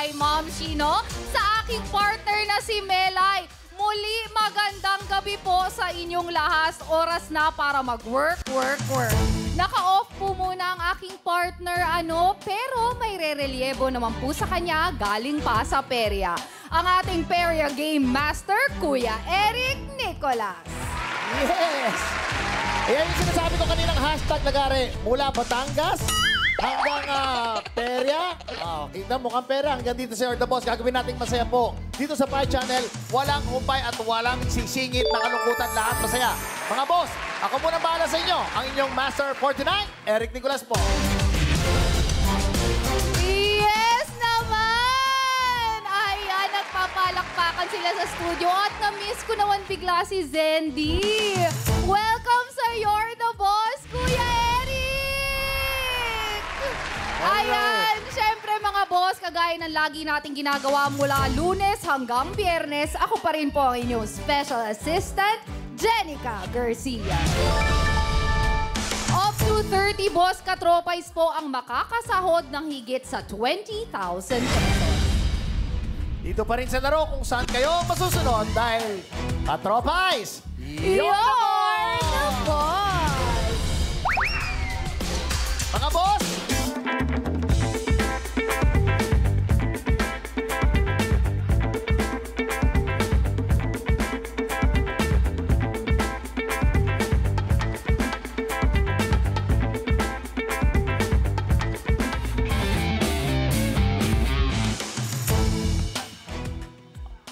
kay Ma'am Shino, sa aking partner na si Melay. Muli, magandang gabi po sa inyong lahat. Oras na para mag-work. Naka-off po muna ang aking partner, pero may re-relievo naman po sa kanya galing pa sa perya. Ang ating perya game master, Kuya Eric Nicolas. Yes! Ayan yung sinasabi ko kaninang hashtag nagari. Mula Batangas hanggang perya. Kita mo kang pera hanggang dito sa You're the Boss. Gagawin natin masaya po. Dito sa Pie Channel, walang humpay at walang sisingit na kalungkutan. Lahat masaya. Mga boss, ako muna bahala sa inyo. Ang inyong Master for tonight, Eric Nicolas po. Yes naman! Ayan, nagpapalakpakan sila sa studio at na-miss ko naman bigla si Zendy. Welcome sa You're the Boss, Kuya Eric! Ayan, syempre mga boss, kagaya ng lagi nating ginagawa mula Lunes hanggang Biyernes, ako pa rin po ang inyong special assistant, Jenica Garcia. Up to 30 boss katropais po ang makakasahod ng higit sa 20,000 pesos. Dito pa rin sa laro kung saan kayo masusunod dahil katropais, You're the Boss!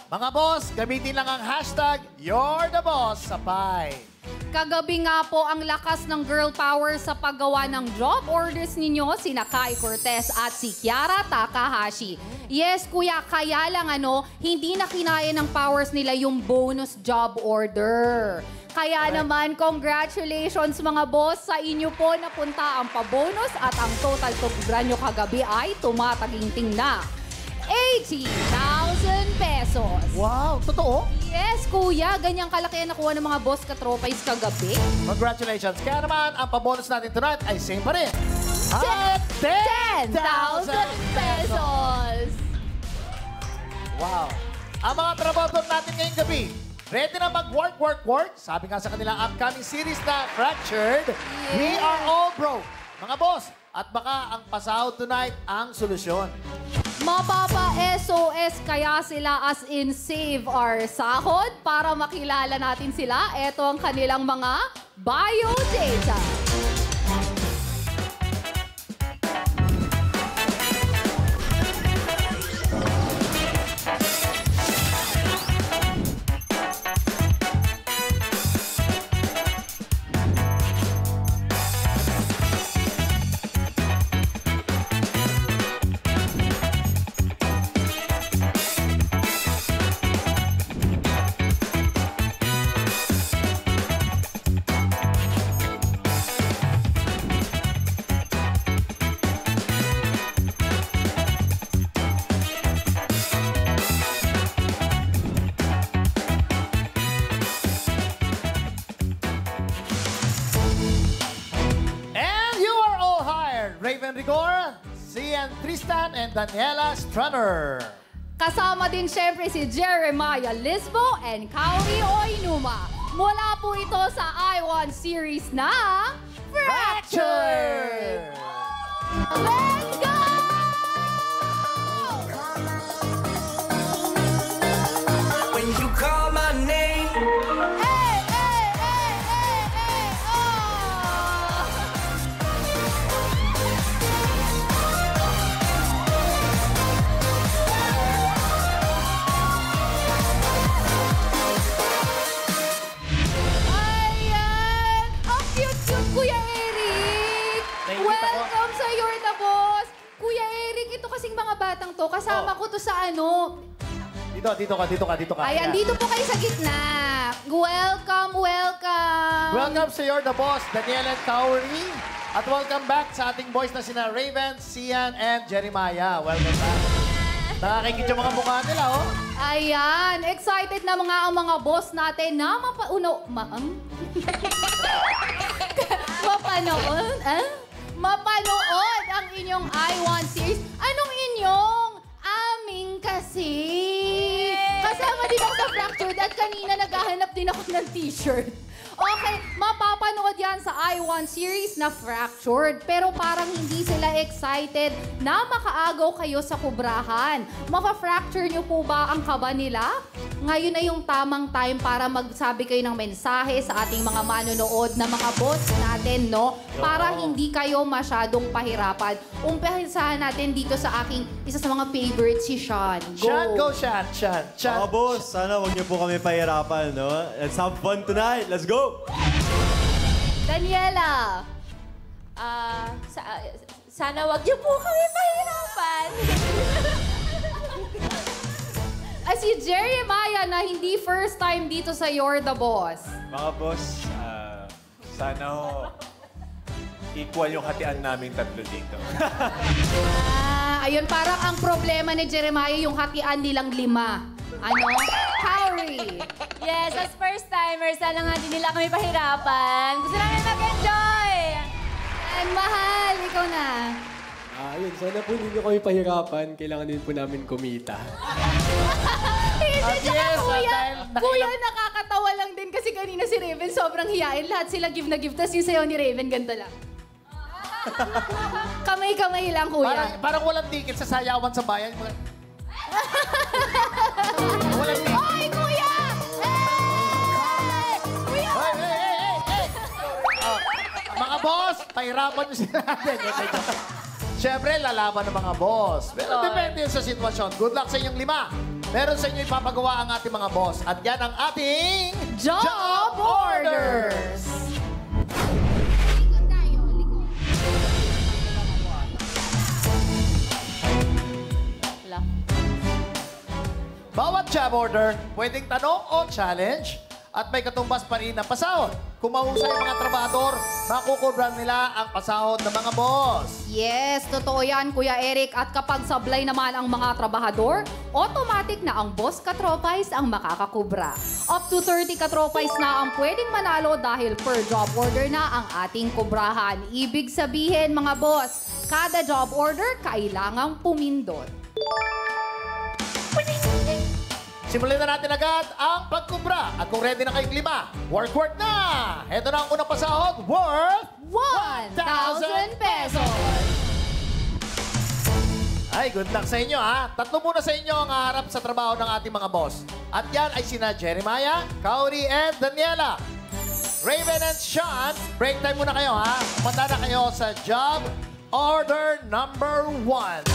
Mga boss, gamitin lang ang hashtag You're the Boss sa Pie. Kagabi nga po ang lakas ng girl power sa paggawa ng job orders ninyo, sina Kai Cortez at si Kiara Takahashi. Yes, kuya, kaya lang hindi na kinaya ng powers nila yung bonus job order. Kaya naman, congratulations mga boss, sa inyo po napunta ang pabonus at ang total tugbran nyo kagabi ay tumataginting na 80,000 pesos. Wow, totoo? Yes, kuya. Ganyang kalaki ang nakuha ng mga boss katropais kagabi. Congratulations. Kaya naman, ang pabonus natin tonight ay same pa rin. At 10,000 pesos! Wow. Ang mga trabador natin ngayong gabi, ready na mag-work? Sabi nga sa kanilang upcoming series na Fractured, We Are All Broke. Mga boss, at baka ang pasahod tonight ang solusyon. Mapapa-SOS kaya sila as in save our sahod para makilala natin sila. Ito ang kanilang mga biodata. Raven Rigor, Cian Tristan, and Daniela Strunner. Kasama din siyempre si Jeremiah Lisbo and Kauri Oinuma. Mula po ito sa I1 series na Fractured! Let's go! When you call my name, Hey, hey, hey, hey, hey, oh! Ayan! Ang cute-cute, Kuya Eric! Welcome sa You're the Boss! Kuya Eric, ito kasing mga batang to, kasama ko to sa Dito ka. Ayan, dito po kayo sa gitna. Welcome. Welcome sa You're the Boss, Daniela and Kauri. At welcome back sa ating boys na sina Raven, Cian, and Jeremiah. Welcome back. Nakakingit yung mga mukha nila, oh. Ayan, excited na ang mga boss natin na mapanood ang inyong I1 series. Anong inyong kasi. Kasama din ako sa Fractured at kanina naghahanap din ako ng t-shirt. Okay, mapapanood yan sa I1 series na Fractured. Pero parang hindi sila excited na makaagaw kayo sa kubrahan. Mapa-fracture nyo po ba ang kaba nila? Ngayon na yung tamang time para magsabi kayo ng mensahe sa ating mga manonood na mga boss natin, no? Para hindi kayo masyadong pahirapan. Umpisahan natin dito sa aking isa sa mga favorites, si Sean. Go! Sean, go, Sean. Sean. Mga boss, sana huwag niyo po kami pahirapan, no? Let's have fun tonight. Let's go! Daniela! Sana wag niyo po kami pahirapan. Si Jeremiah na hindi first time dito sa You're the Boss. Mga boss, sana ho, equal yung hatian naming tatlo dito. Ayun, parang ang problema ni Jeremiah yung hatian nilang 5. Ano? Kauri! Yes, as first timers, sana nga din nila kami pahirapan. Gusto namin mag-enjoy. And mahal, ikaw na. Ayun, sana po hindi nyo kami pahirapan. Kailangan din po namin kumita. Hindi, yes, kuya. dahil Kuya, nakakatawa lang din kasi kanina si Raven sobrang hiyain. Lahat sila give na give. Tapos yung sayo ni Raven, ganito lang. Kamay-kamay lang, kuya. Parang walang ticket sa sayawan sa bayan. Walang ticket. Hoy, kuya! Hey! Kuya! Hey, hey, hey, hey! Oh, mga boss, pahirapan nyo sila natin. Siyempre, lalaban ng mga boss. Pero depende yun sa sitwasyon. Good luck sa inyong 5. Meron sa inyo ipapagawa ang ating mga boss. At yan ang ating... Job orders! Bawat job order, pwedeng tanong o challenge at may katumbas pa rin na pasahod. Kung mahusay ang mga trabahador, makukubran nila ang pasahod ng mga boss. Yes, totoo yan, Kuya Eric. At kapag sablay naman ang mga trabahador, automatic na ang boss katropais ang makakakubra. Up to 30 katropais na ang pwedeng manalo dahil per job order na ang ating kubrahan. Ibig sabihin, mga boss, kada job order kailangang pumindot. Simulan na natin agad ang pagkubra. At kung ready na kayong 5, work na! Ito na ang unang pasahod, worth 1,000 pesos! Ay, good luck sa inyo, ha? 3 muna sa inyo ang haharap sa trabaho ng ating mga boss. At yan ay sina Jeremiah, Kauri, and Daniela. Raven and Sean, break time muna kayo, ha? Punta na kayo sa job order number 1.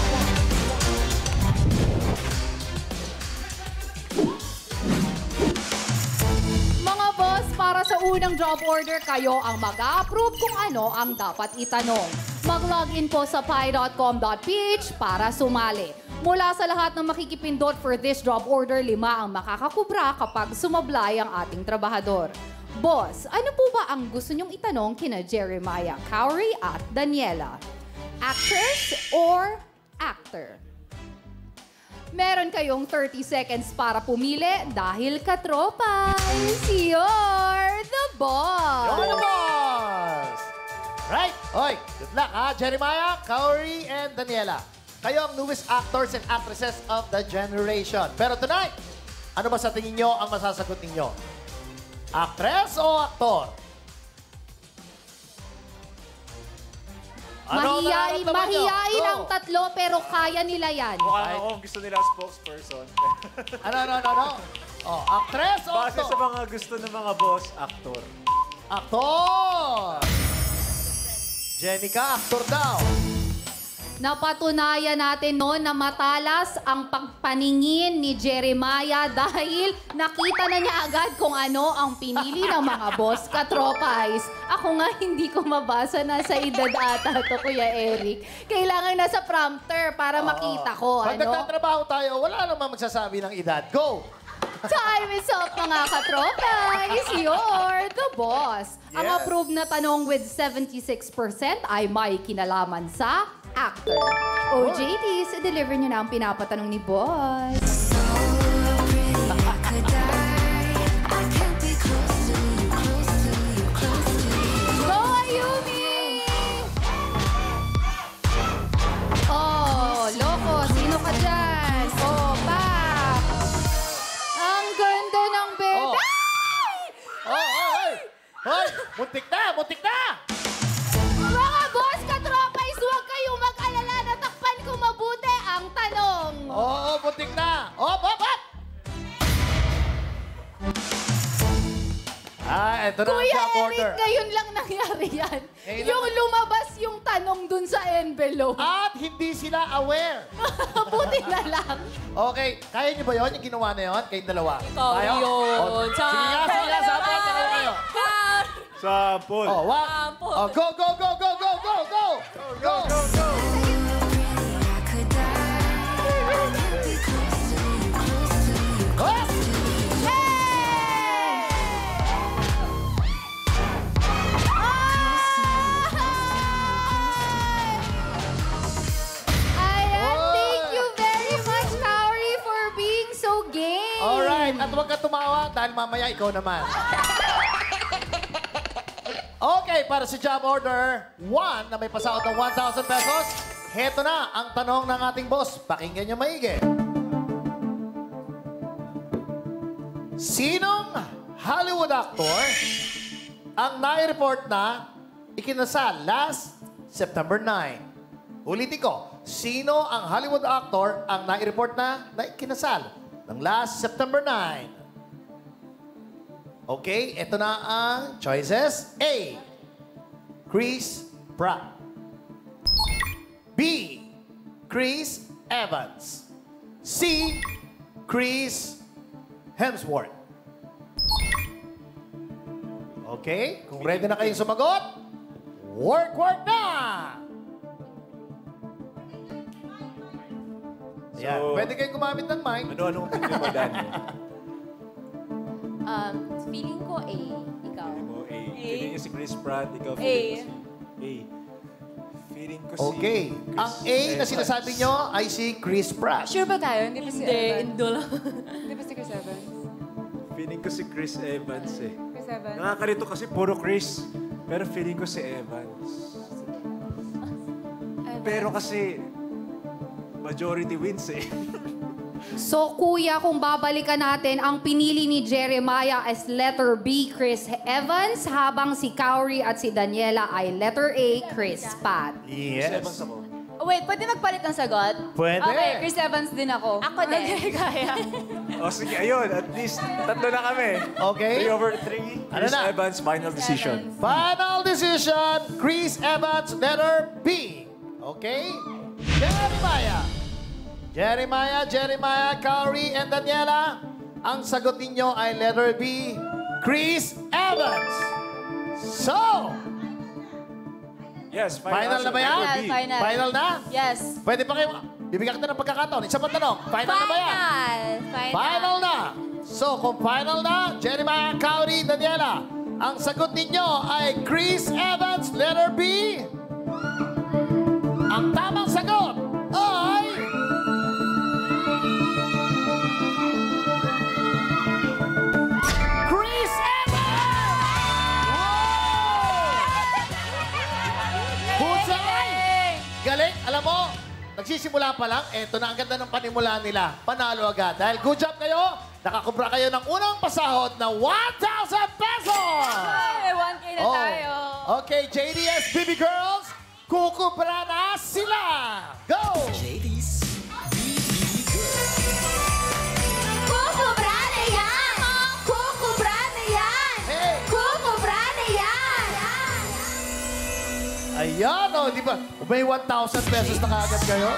Mga boss, para sa unang job order, kayo ang mag-approve kung ano ang dapat itanong. Mag-login po sa pi.com.ph para sumali. Mula sa lahat ng makikipindot for this job order, 5 ang makakakubra kapag sumablay ang ating trabahador. Boss, ano po ba ang gusto nyong itanong kina Jeremiah, Kauri at Daniela? Actress or actor? Meron kayong 30 seconds para pumili dahil katropay, you're the boss! You're the boss! Right. Oy, good luck, ha? Jeremiah, Kauri, and Daniela. Kayo ang newest actors and actresses of the generation. Pero tonight, ano ba sa tingin nyo ang masasagot ninyo? Actress o aktor? Mahiyain Go. ang tatlo pero kaya nila yan. Mukhang ako gusto nila spokesperson. Ano? Oh, actress o Base aktor? sa mga gusto ng mga boss, aktor. Aktor! Jenica, aktor daw. Napatunayan natin noon na matalas ang pagpaningin ni Jeremiah dahil nakita na niya agad kung ano ang pinili ng mga boss katropais. Ako nga hindi ko mabasa, nasa edad ata to, Kuya Eric. Kailangan nasa prompter para makita ko. Pag Ano? nagtatrabaho tayo, wala namang magsasabi ng edad. Go! Time is up, mga katropais! You're the boss! Ang Yes. approved na tanong with 76% ay may kinalaman sa actor. OJTs, deliver nyo na ang pinapatanong ni boss. Go, Ayumi! Oh, loko, sino ka dyan? Oh, pa! Hoy, muntik na, muntik na! Mga boss katropais, huwag kayong mag-alala. Natakpan ko mabuti ang tanong. Oo, muntik na. Op, op, op! Ito na ang Kuya job Eric, order. ngayon lang nangyari yan. Ngayon Yung lang- lumabas yung tanong dun sa envelope. At hindi sila aware. Buti na lang. Okay, kaya niyo ba yun? Yung ginawa na yun? Kayong dalawa? Ikaw Kaya? yun. Oh, sige nga, sabi na kayo. Sampol. Oh, oh, go, go, go, go, go, go, go! Go, go, go! Ayan, thank you very much, Kauri, for being so game. Alright, at huwag ka tumawa dahil mamaya ikaw naman. Okay, para sa job order 1 na may pasahod ng 1,000 pesos, heto na ang tanong ng ating boss. Pakinggan niyo maigi. Sinong Hollywood actor ang nai-report na ikinasal last September 9? Ulitin ko, sino ang Hollywood actor ang nai-report na ikinasal ng last September 9? Okay, ito na ang choices. A. Chris Pratt. B. Chris Evans. C. Chris Hemsworth. Okay, kung ready na kayong sumagot, work na! Yan, So- pwede kayong gumamit ng mic. Ano-anong opinion mo, Dan? Feeling ko A. Ikaw. Mo A. Feeling ko si Chris Pratt, ikaw A. feeling ko si A. Feeling ko si Okay, Chris ang A na Evans. sinasabi nyo ay si Chris Pratt. Sure ba tayo? Hindi pa si Evans? Hindi lang. Di ba si Chris Evans? Feeling ko si Chris Evans eh. Chris Evans? Nakakalito kasi puro Chris. Pero feeling ko si Evans. Pero kasi majority wins eh. So, kuya, kung babalikan natin, ang pinili ni Jeremiah as letter B, Chris Evans, habang si Kauri at si Daniela ay letter A, Chris Pat. Chris Evans Yes. ako. Oh, wait, pwede magpalit ng sagot? Pwede. Okay, Chris Evans din ako. Ako din. Okay, kaya. O sige, ayun. At least, tatlo na kami. Okay. 3/3. Ano Chris na? Evans, final decision. Final decision, Chris Evans, letter B. Okay? Jeremiah, Kauri, and Daniela. Ang sagot ninyo ay letter B, Chris Evans. So, Yes, final answer. na ba yan? Letter B. Final. Final na? Yes. Pwede pa kayo, bibigyan kita ng pagkakataon. Isa pa tanong, final na ba yan? Final na. So, kung final na, Jeremiah, Kauri, Daniela, ang sagot ninyo ay Chris Evans, letter B. Ang tamang sagot ay... Chris Evans! Wow! Husay! Galing! Alam mo, nagsisimula pa lang, eto na ang ganda ng panimula nila. Panalo agad. Dahil good job kayo, nakakubra kayo ng unang pasahod na 1,000 pesos! Ay, 1K na tayo. Okay, JDS BB Girls, kukubra na sila! Go! Kukubra na yan! Kukubra na yan! Hey! Kukubra na yan! Ayan, oh, di ba? May 1,000 pesos na kaagad kayo?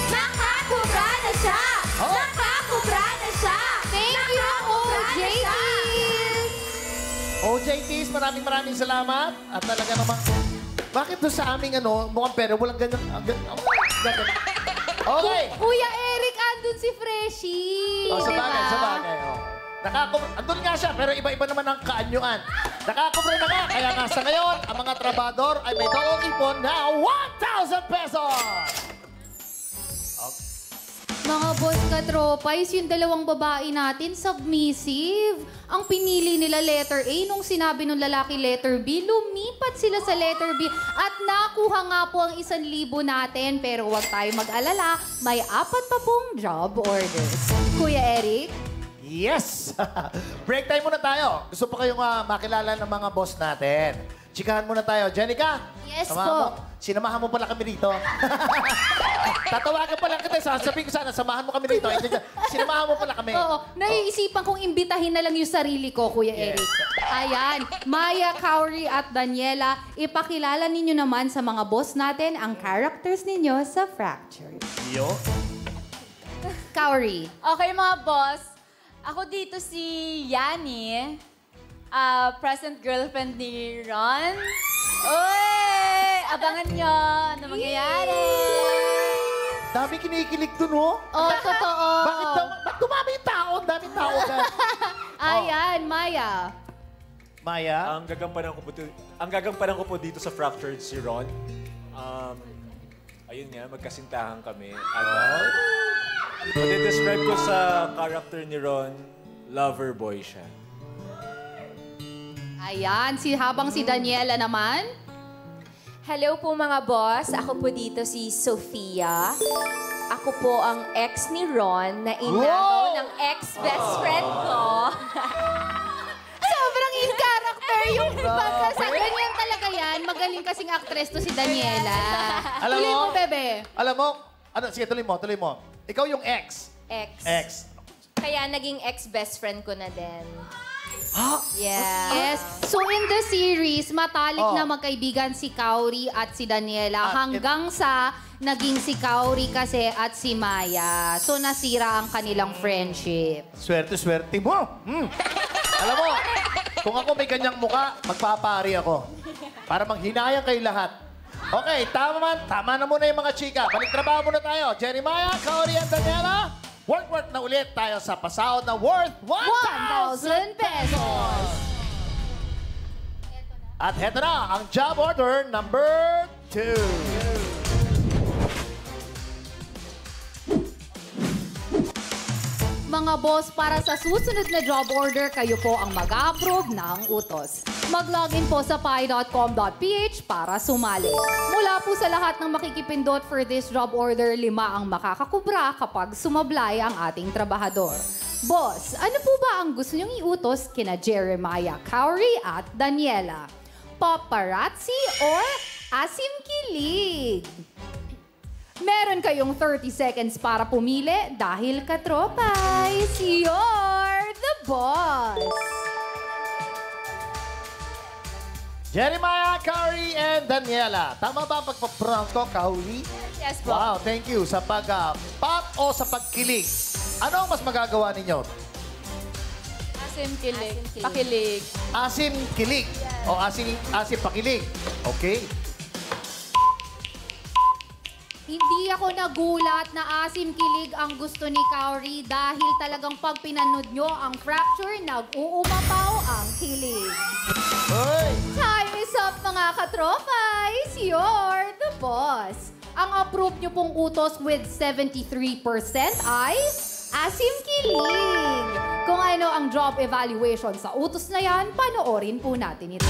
Nakakubra na siya! Oh. Nakakubra na siya! Thank you, OJTs! OJTs, maraming salamat. At talaga namang, bakit doon sa aming mukhang pero walang ganyan. Ganyan. Okay. Kuya Eric, andun si Freshie! Oh, sa diba? bagay. Oh. Andun nga siya, pero iba-iba naman ang kaanyuan. Nakakubra na nga, kaya nga sa ngayon, ang mga trabador ay may dalawang ipon na 1,000 pesos! Mga boss katropais, yung dalawang babae natin, submissive. Ang pinili nila letter A, nung sinabi nung lalaki letter B, lumipat sila sa letter B. At nakuha nga po ang 1,000 natin. Pero huwag tayo mag-alala, may 4 pa pong job orders. Kuya Eric? Yes! Break time muna tayo. Gusto pa kayong makilala ng mga boss natin. Chikahan muna tayo. Jenica? Yes samahan po. Sinamahan mo pala kami dito. Tatawagan pa lang kita. Sasabihin ko sana, samahan mo kami dito. Sinamahan mo pala kami. Oo, naiisipan kong imbitahin na lang yung sarili ko, Kuya Eric. Ayan, Maya, Kauri at Daniela, ipakilala ninyo naman sa mga boss natin ang characters ninyo sa Fractured. Yo? Kauri. Okay, mga boss. Ako dito si Yani, present girlfriend ni Ron. Uy! Abangan nyo ano mangyayari. Dami kinikilig dun, oh. Oh, totoo. Ba't dumami yung tao? Ang daming tao ka. Ayan, Maya. Maya? Ang gagampanan ko po dito sa Fractured si Ron. Ayun nga, magkasintahan kami. At describe ko sa character ni Ron, lover boy siya. Ayan, habang si Daniela naman. Hello po mga boss. Ako po dito si Sofia. Ako po ang ex ni Ron na inagaw ng ex-best friend ko. Sobrang in character yung pagkasa. Ganyan talaga yan. Magaling kasing actress to si Daniela. Alam Tuloy mo? mo, bebe. Alam mo? Sige, tuloy mo. Ikaw yung ex. Ex. Kaya naging ex-best friend ko na din. Yeah. Yes. So in the series, matalik Oh. na magkaibigan si Kauri at si Daniela At hanggang sa naging si Kauri kasi at si Maya. So nasira ang kanilang friendship. Swerte mo. Alam mo, kung ako may kanyang muka, magpapari ako. Para manghinayang kayo lahat. Okay, tama na muna yung mga chika. Balik trabaho muna tayo. Jeremiah, Kaori, and Daniela, work na ulit tayo sa pasahod na worth 1,000 pesos! At heto na ang job order number 2. Mga boss, para sa susunod na job order, kayo po ang mag-approve ng utos. Mag-login po sa pi.com.ph para sumali. Mula po sa lahat ng makikipindot for this job order, 5 ang makakakubra kapag sumablay ang ating trabahador. Boss, ano po ba ang gusto niyong iutos kina Jeremiah, Kauri at Daniela? Paparazzi or asim kilig? Meron kayong 30 seconds para pumili dahil katropay, you're the boss! Jeremiah, Kaori, and Daniela. Tama ba ang pagpapronounce ko, Kaori? Yes po. Wow, thank you. Sa pag-pop o sa pagkilig? Ano ang mas magagawa ninyo? Asim kilig. Asim kilig. Pakilig. Asim kilig. O asim pakilig. Okay. Hindi ako nagulat na asim kilig ang gusto ni Kauri dahil talagang pag pinanood nyo ang Fracture, nag-uumapaw ang kilig. Hoy! Time is up mga katropays! You're the boss! Ang approve nyo pong utos with 73% ay asim kilig. Kung ano ang job evaluation sa utos na yan, panoorin po natin ito.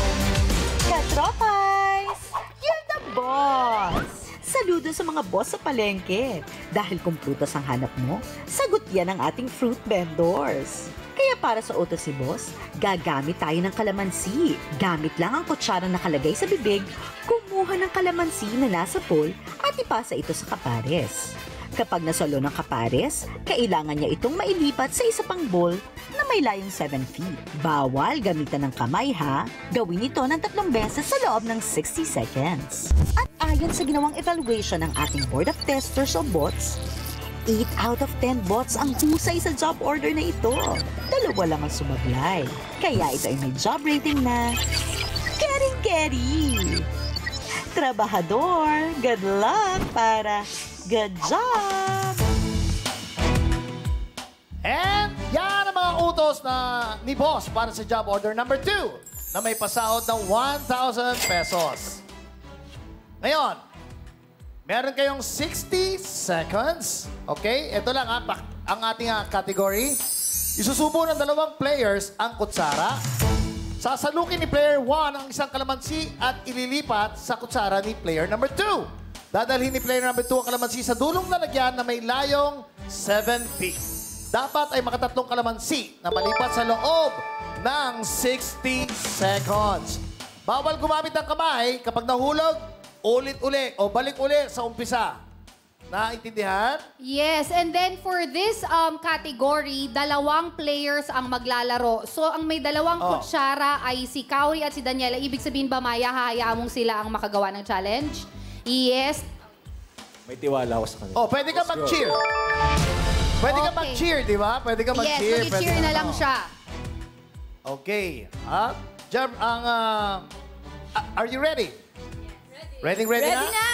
Katropais! You're the boss! Saludo sa mga boss sa palengke. Dahil kung prutas ang hanap mo, sagot yan ng ating fruit vendors. Kaya para sa utos si boss, gagamit tayo ng kalamansi. Gamit lang ang kutsara na nakalagay sa bibig, kumuha ng kalamansi na nasa bowl at ipasa ito sa kapares. Kapag nasalo ng kapares, kailangan niya itong mailipat sa isa pang bowl na may layong 7 feet. Bawal gamitan ng kamay ha. Gawin ito ng 3 beses sa loob ng 60 seconds. At ayon sa ginawang evaluation ng ating Board of Testers o bots, 8 out of 10 bots ang husay sa job order na ito. 2 lang ang sumablay. Kaya ito ay may job rating na kering-keri. Trabahador, good luck para good job! And yan ang mga utos na ni boss para sa job order number 2 na may pasahod ng 1,000 pesos. Ngayon, meron kayong 60 seconds. Okay? Ito lang ang ating category. Isusubo ng 2 players ang kutsara. Sasalukin ni player 1 ang isang kalamansi at ililipat sa kutsara ni player number 2. Dadalhin ni player number 2 ang kalamansi sa dulong lalagyan na may layong 7 feet. dapat ay makatatlong kalamansi na malipat sa loob ng 60 seconds. Bawal gumamit ng kamay kapag nahulog, ulit-uli o balik uli sa umpisa. Naintindihan? Yes, and then for this category, 2 players ang maglalaro. So, ang may 2 kutsara ay si Kauri at si Daniela. Ibig sabihin ba, Maya, hahayaan mong sila ang makagawa ng challenge? Yes. May tiwala ako sa kanila. Oh, pwede ka mag-cheer. Pwede ka mag-cheer, di ba? Pwede ka mag-cheer. Yes, mag-cheer na lang siya. Okay. Are you ready? Ready na? Ready na!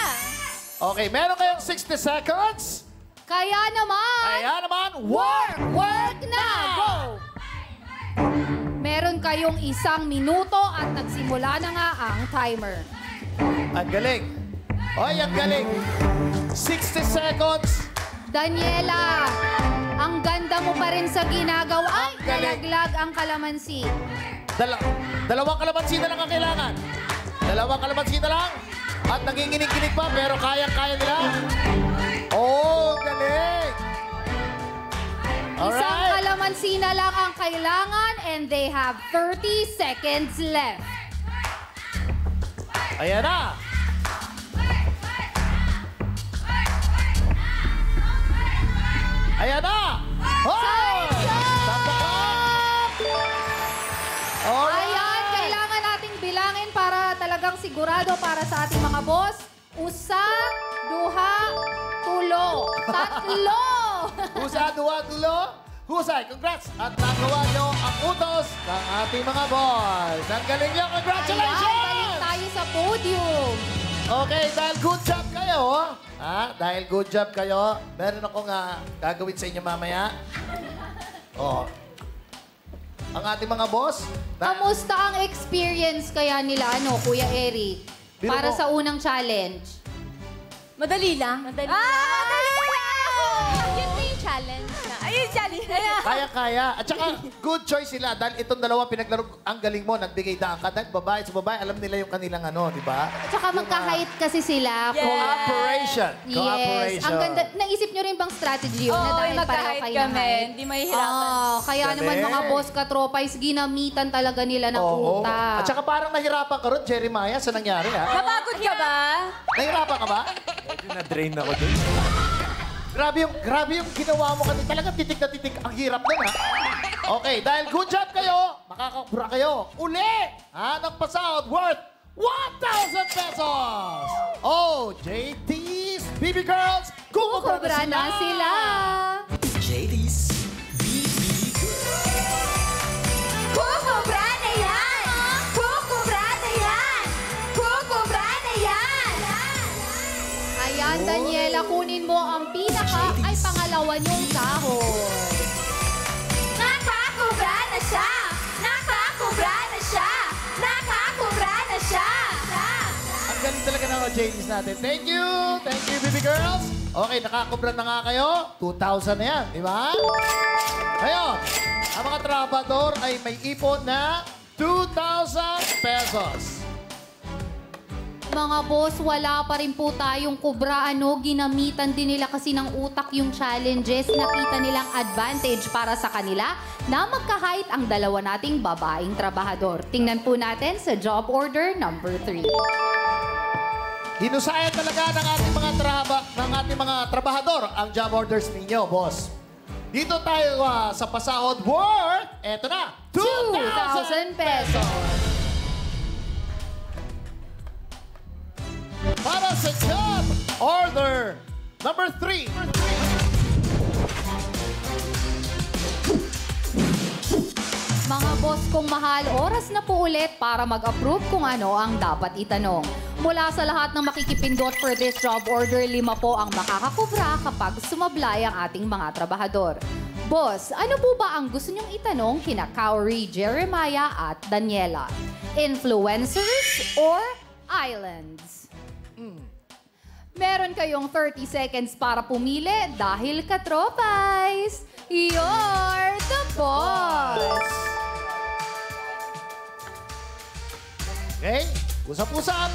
Okay, meron kayong 60 seconds. Kaya naman, work na! Go! Meron kayong 1 minuto at nagsimula na nga ang timer. Ang galing. Oy, ang galing. 60 seconds. Daniela, ang ganda mo pa rin sa ginagawa. Ay, galing. nalaglag ang kalamansi. Dalawang kalamansi na lang ang kailangan. 2 kalamansi na lang. At nanginginig-ginig pa, pero kayang-kaya nila. Oh, galing. Isang kalamansi na lang ang kailangan and they have 30 seconds left. Ayan na. Ayan na. Hoy! Ayan, kailangan nating bilangin para talagang sigurado para sa ating mga boss. 1, 2, 3. Husa, 2, 3. Husay, congrats! At nagawa nyo ang utos ng ating mga boys. Ang galing nyo, congratulations! Ayan, balik tayo sa podium. Okay, dahil good job kayo, dahil good job kayo, meron akong gagawin sa inyo mamaya. Ang ating mga boss. Kamusta ang experience kaya nila, Kuya Eric? Biro Para mo. sa unang challenge. Madali lang. Madali lang. Yun na yung challenge. Ayun, challenge na yan. Kaya-kaya. At saka, good choice sila. Dahil itong 2 pinaglaro, ang galing mo, nagbigay daan ka. Dahil babae sa babae, alam nila yung kanilang di ba? At saka magka-height kasi sila. Yes. Cooperation. Yes. Cooperation. Ang ganda. Naisip nyo rin bang strategy yun? na Oo, dahil pareho magka-height kayo ng kami. height? Hindi mahihirapan. Kaya naman Galing. mga boss katropais, ginamitan talaga nila ng Oo. utak. At saka parang nahirapan ka ron, Jeremiah, sa nangyari, Napagod ka ba? Nahirapan ka ba? Medyo na-drain ako dun. Grabe yung ginawa mo kanina. Talagang titik na titik. Ang hirap nun, Okay, dahil good job kayo, makakapura kayo. Uli! Ng pasahod worth 1,000 pesos! Oh, JT's BB Girls, Kukubra na sila. JD's Kukubra na yan! Kukubra na yan! Kukubra na yan! Ayan, Daniela, kunin mo ang pinaka ay pangalawa niyong sahod. Nakakubra na siya! Nakakubra na siya! Nakakubra na siya! Ang galing talaga ng mga JT's natin. Thank you, BB Girls. Okay, nakakubra na nga kayo. 2,000 na yan, di ba? Ngayon, ang mga trabador ay may ipon na 2,000 pesos. Mga boss, wala pa rin po tayong kubra. Ginamitan din nila kasi ng utak yung challenges. Nakita nilang advantage para sa kanila na magka-height ang 2 nating babaeng trabahador. Tingnan po natin sa job order number 3. Hinusayan talaga ng ating mga trabahador ang job orders ninyo, boss. Dito tayo sa pasahod worth, eto na, 2,000 2,000 pesos. Para sa job order number 3. Mga boss kong mahal, oras na po ulit para mag-approve kung ano ang dapat itanong. Mula sa lahat ng makikipindot for this job order, 5 po ang makakakubra kapag sumablay ang ating mga trabahador. Boss, ano po ba ang gusto niyong itanong kina Kauri, Jeremiah at Daniela? Influencers or islands? Meron kayong 30 seconds para pumili dahil katropais, you're the boss! Okay? Usap-usap.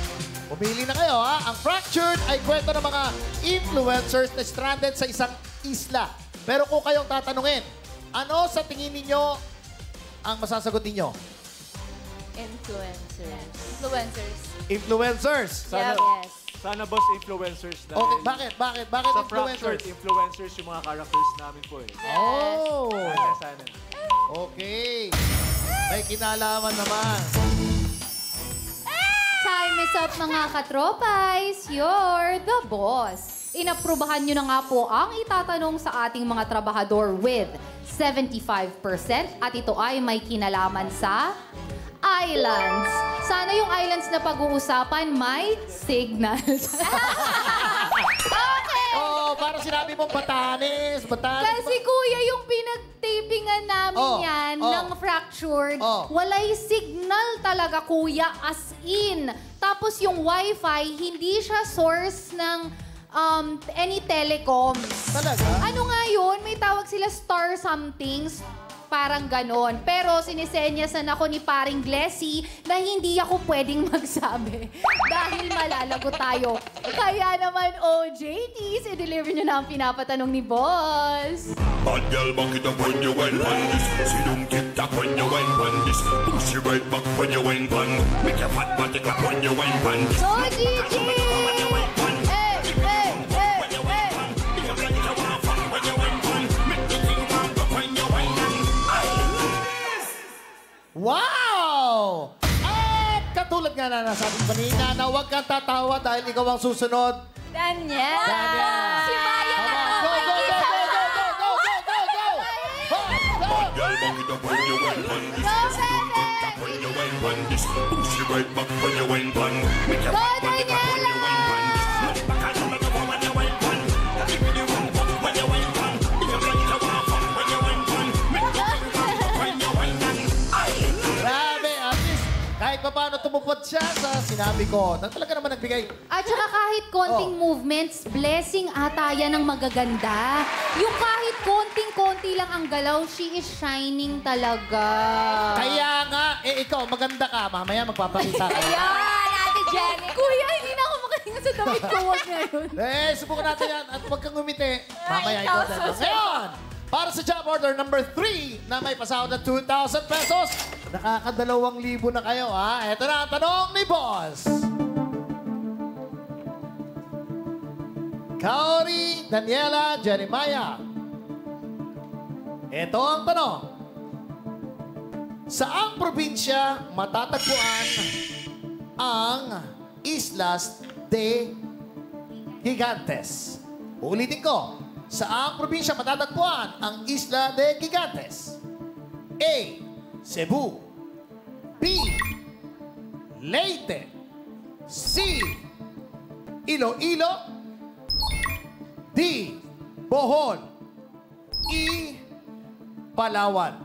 Pumili na kayo, Ang Fractured ay kwento ng mga influencers na stranded sa isang isla. Pero kung kayong tatanungin, ano sa tingin ninyo ang masasagot ninyo? Influencers. Influencers. Influencers. Sana, Yes. sana boss influencers dahil Okay, bakit? Bakit sa influencers? Fractured, influencers yung mga characters namin po eh. Oh! Sana. Okay. May kinalaman naman. Time is up mga katropais. You're the boss. Inaprubahan nyo na nga po ang itatanong sa ating mga trabahador with 75% at ito ay may kinalaman sa islands. Sana yung islands na pag-uusapan may signals. Okay. Oh, para sinabi mong Batanes. Kasi kuya, yung pinagtapingan namin yan ng fractured, walay signal talaga kuya, as in. Tapos yung wifi, hindi siya source ng any telecom. Talaga? Ano nga yun? May tawag sila star somethings. Parang ganon. Pero sinisenyasan ako ni paring Glessy na hindi ako pwedeng magsabi. Dahil malalago tayo. Kaya naman, OJTs, i-deliver nyo na ang pinapatanong ni Boss. Bad girl, back it up when you went on this. See them tick tock when you went on this. Push it right back when you went on. Make your fat body clap when you went on this. OJT! Wow! At katulad nga na nasabi ko kanina na huwag kang tatawa dahil ikaw ang susunod. Daniel! Daniel! Si Maya na Come on, go, go, go, go, go, go, go, go, go, go! Bad girl, back it up when you went on this. See them tick tock when you went on this. Push it right back when you went on. Make your fat body clap when you went on this. Look back at you like you when you went on. Give me the one fuck when you went on. If you like you want fuck when you went on. Make your fat body clap when you went on. Grabe, at least kahit pa paano tumupad siya sa sinabi ko na talaga naman nagbigay. At saka kahit konting movements, blessing ata yan ng magaganda. Yung kahit konting-konti lang ang galaw, she is shining talaga. Kaya nga, ikaw, maganda ka. Mamaya magpapakita ka. Ayan, Ate Jenny. Kuya, hindi na ako makahinga sa damit ko. Huwag ngayon. Subukan natin yan at huwag kang ngumiti. Mamaya ikaw dito. Ngayon, para sa job order number 3 na may pasahod na 2,000 pesos, nakaka2,000 na kayo, ha? Ito na ang tanong ni Boss. Kaori, Daniela, Jeremiah. Ito ang tanong. Saang probinsya matatagpuan ang Islas de Gigantes? Ulitin ko. Saang probinsya matatagpuan ang Isla de Gigantes? A. Cebu. B. Leyte. C. Iloilo. D. Bohol. E. Palawan.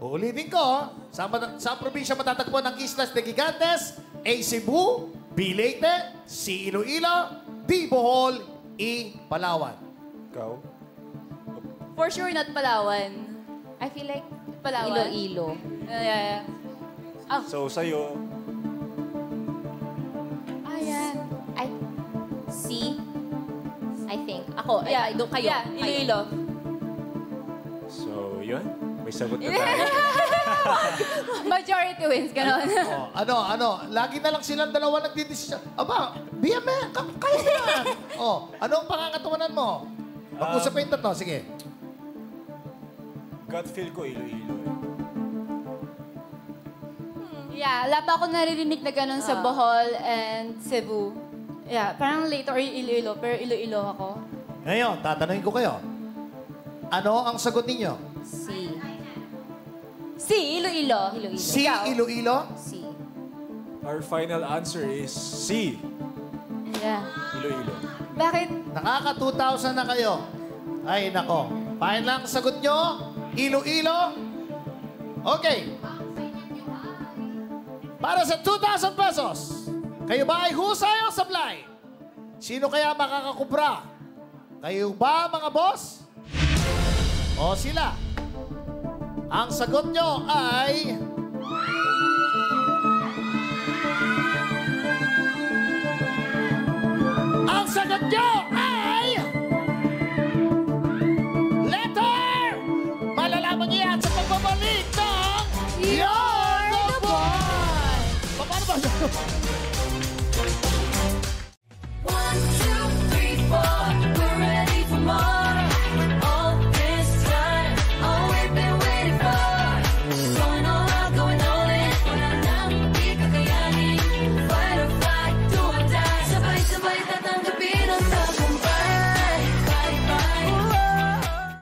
Ulitin ko. Sa probinsya matatagpuan ang Islas de Gigantes? A. Cebu. B. Leyte. C. Iloilo. D. Bohol. E. Palawan. Ikaw? For sure, not Palawan. I feel like Palawan. Iloilo. Yeah. So, sa'yo, Ayan. C, I think. Ako, Yeah, doon kayo. Yeah, Iloilo. so yun. May sagot na tayo. Majority wins, gano'n. Lagi na lang silang dalawa nagdidesisyon. Aba, BME, kayo yan. Anong pangangatuwanan mo? Mag-usap kayo tatlo, sige. Gut feel ko, Iloilo. Yeah, wala pa ako naririnig na gano'n sa Bohol and Cebu. Yeah, parang late or Iloilo, pero Iloilo ako. Ngayon, tatanungin ko kayo. Ano ang sagot ninyo? C. Si, Iloilo. C, Iloilo? C. Our final answer is C. Yeah. Iloilo. Bakit? Nakaka-2,000 na kayo. Ay, nako. Final ang sagot nyo? Iloilo? Okay. Para sa 2,000 pesos, kayo ba ay husay o sablay? Sino kaya makakakubra? Kayo ba, mga boss? O sila? Ang sagot nyo ay... Ang sagot nyo